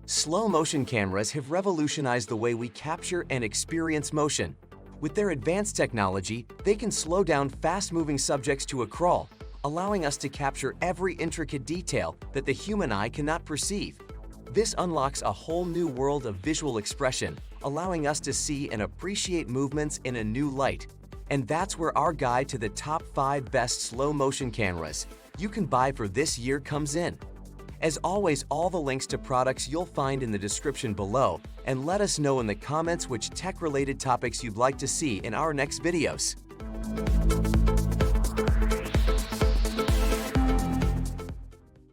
Slow motion cameras have revolutionized the way we capture and experience motion. With their advanced technology, they can slow down fast-moving subjects to a crawl, allowing us to capture every intricate detail that the human eye cannot perceive. This unlocks a whole new world of visual expression, allowing us to see and appreciate movements in a new light. And that's where our guide to the top 5 best slow-motion cameras you can buy for this year comes in. As always, all the links to products you'll find in the description below, and let us know in the comments which tech-related topics you'd like to see in our next videos.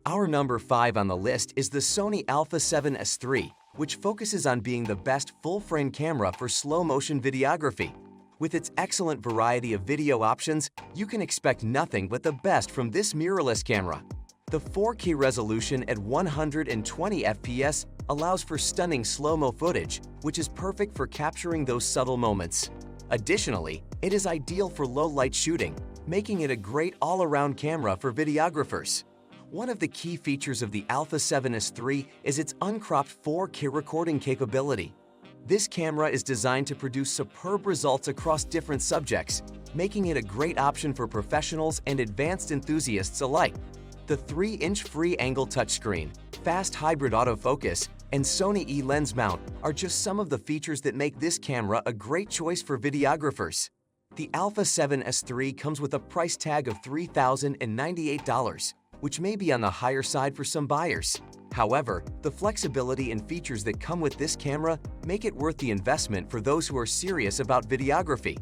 Our number 5 on the list is the Sony Alpha 7S III, which focuses on being the best full-frame camera for slow-motion videography. With its excellent variety of video options, you can expect nothing but the best from this mirrorless camera. The 4K resolution at 120 FPS allows for stunning slow-mo footage, which is perfect for capturing those subtle moments. Additionally, it is ideal for low-light shooting, making it a great all-around camera for videographers. One of the key features of the Alpha 7S III is its uncropped 4K recording capability. This camera is designed to produce superb results across different subjects, making it a great option for professionals and advanced enthusiasts alike. The 3-inch free-angle touchscreen, fast hybrid autofocus, and Sony E-lens mount are just some of the features that make this camera a great choice for videographers. The Alpha 7S III comes with a price tag of $3,098, which may be on the higher side for some buyers. However, the flexibility and features that come with this camera make it worth the investment for those who are serious about videography.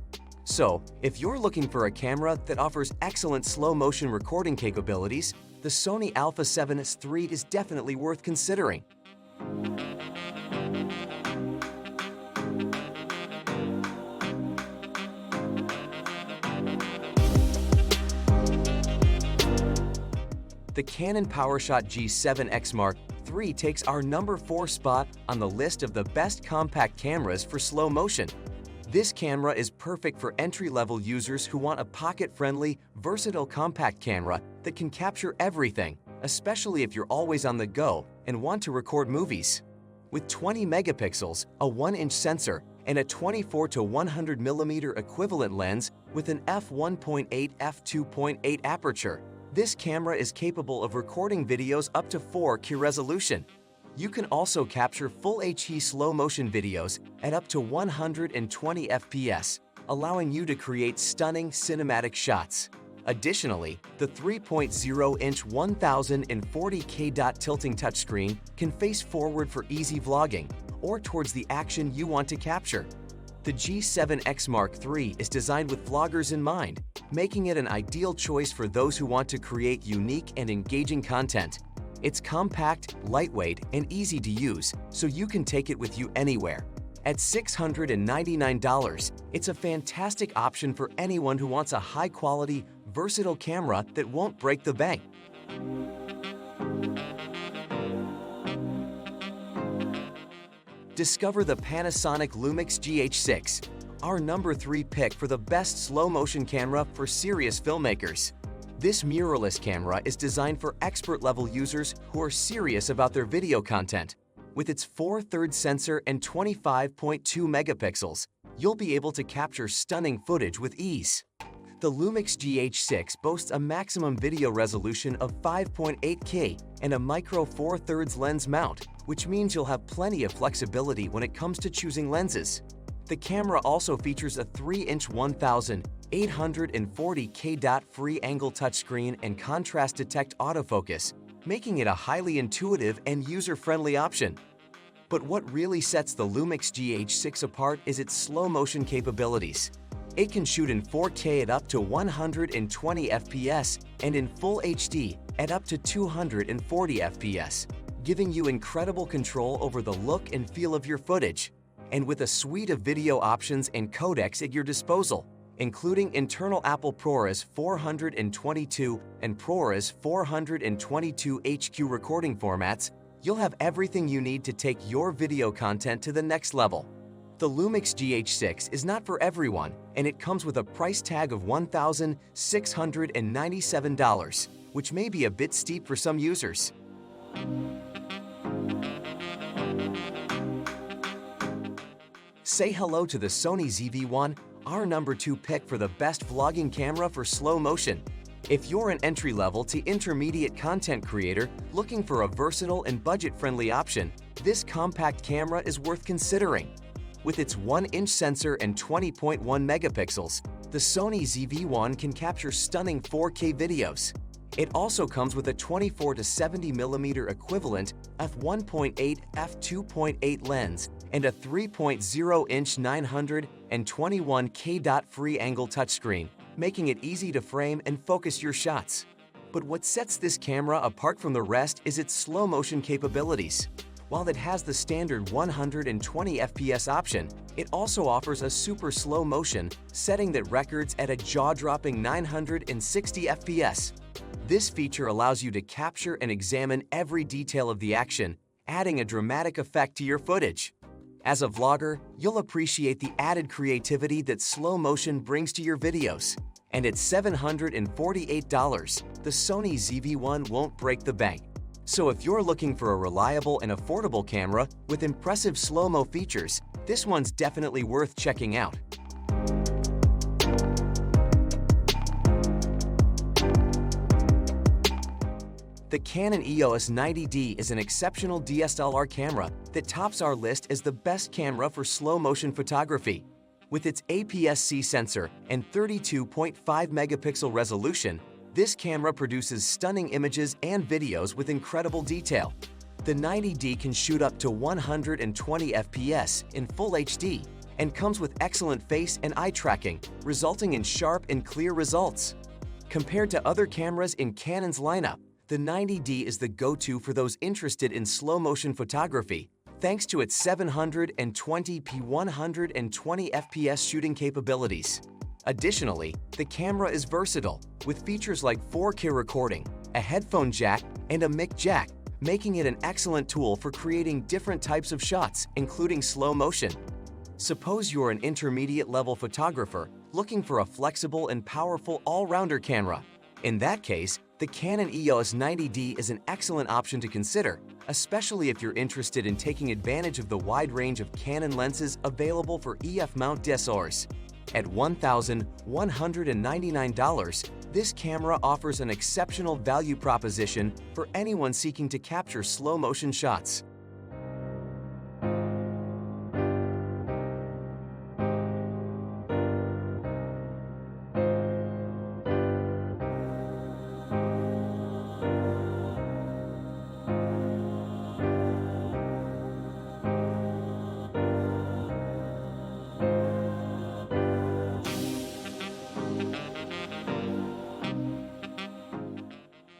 So, if you're looking for a camera that offers excellent slow-motion recording capabilities, the Sony Alpha 7S III is definitely worth considering. The Canon PowerShot G7X Mark III takes our number 4 spot on the list of the best compact cameras for slow motion. This camera is perfect for entry-level users who want a pocket-friendly, versatile compact camera that can capture everything, especially if you're always on the go and want to record movies. With 20 megapixels, a 1-inch sensor, and a 24 to 100 mm equivalent lens with an f1.8 f2.8 aperture, this camera is capable of recording videos up to 4K resolution. You can also capture full HD slow-motion videos at up to 120 FPS, allowing you to create stunning cinematic shots. Additionally, the 3.0-inch 1040K dot tilting touchscreen can face forward for easy vlogging or towards the action you want to capture. The G7X Mark III is designed with vloggers in mind, making it an ideal choice for those who want to create unique and engaging content. It's compact, lightweight, and easy to use, so you can take it with you anywhere. At $699, it's a fantastic option for anyone who wants a high-quality, versatile camera that won't break the bank. Discover the Panasonic Lumix GH6, our number 3 pick for the best slow-motion camera for serious filmmakers. This mirrorless camera is designed for expert-level users who are serious about their video content. With its 4/3 sensor and 25.2 megapixels, you'll be able to capture stunning footage with ease. The Lumix GH6 boasts a maximum video resolution of 5.8K and a micro 4/3 lens mount, which means you'll have plenty of flexibility when it comes to choosing lenses. The camera also features a 3-inch 1840K dot free-angle touchscreen and contrast detect autofocus, making it a highly intuitive and user-friendly option. But what really sets the Lumix GH6 apart is its slow-motion capabilities. It can shoot in 4K at up to 120 FPS and in Full HD at up to 240 FPS, giving you incredible control over the look and feel of your footage. And with a suite of video options and codecs at your disposal, including internal Apple ProRes 422 and ProRes 422 HQ recording formats, you'll have everything you need to take your video content to the next level. The Lumix GH6 is not for everyone, and it comes with a price tag of $1,697, which may be a bit steep for some users. Say hello to the Sony ZV1, our number 2 pick for the best vlogging camera for slow motion. If you're an entry-level to intermediate content creator looking for a versatile and budget-friendly option, this compact camera is worth considering. With its 1-inch sensor and 20.1 megapixels, the Sony ZV1 can capture stunning 4K videos. It also comes with a 24 to 70 mm equivalent f1.8 f2.8 lens and a 3.0-inch 921 dot free angle touchscreen, making it easy to frame and focus your shots. But what sets this camera apart from the rest is its slow motion capabilities. While it has the standard 120 FPS option, it also offers a super slow motion setting that records at a jaw-dropping 960 FPS. This feature allows you to capture and examine every detail of the action, adding a dramatic effect to your footage. As a vlogger, you'll appreciate the added creativity that slow motion brings to your videos. And at $748, the Sony ZV1 won't break the bank. So if you're looking for a reliable and affordable camera with impressive slow-mo features, this one's definitely worth checking out. The Canon EOS 90D is an exceptional DSLR camera that tops our list as the best camera for slow-motion photography. With its APS-C sensor and 32.5 megapixel resolution, this camera produces stunning images and videos with incredible detail. The 90D can shoot up to 120 FPS in Full HD and comes with excellent face and eye tracking, resulting in sharp and clear results. Compared to other cameras in Canon's lineup, the 90D is the go-to for those interested in slow-motion photography, thanks to its 720p 120 FPS shooting capabilities. Additionally, the camera is versatile, with features like 4K recording, a headphone jack, and a mic jack, making it an excellent tool for creating different types of shots, including slow motion. Suppose you're an intermediate-level photographer looking for a flexible and powerful all-rounder camera. In that case, the Canon EOS 90D is an excellent option to consider, especially if you're interested in taking advantage of the wide range of Canon lenses available for EF mount DSLRs. At $1,199, this camera offers an exceptional value proposition for anyone seeking to capture slow-motion shots.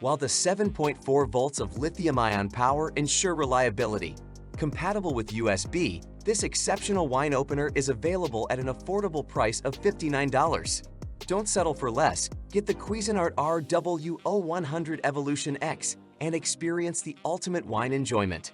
While the 7.4 volts of lithium-ion power ensure reliability. Compatible with USB, this exceptional wine opener is available at an affordable price of $59. Don't settle for less. Get the Cuisinart RW0100 Evolution X and experience the ultimate wine enjoyment.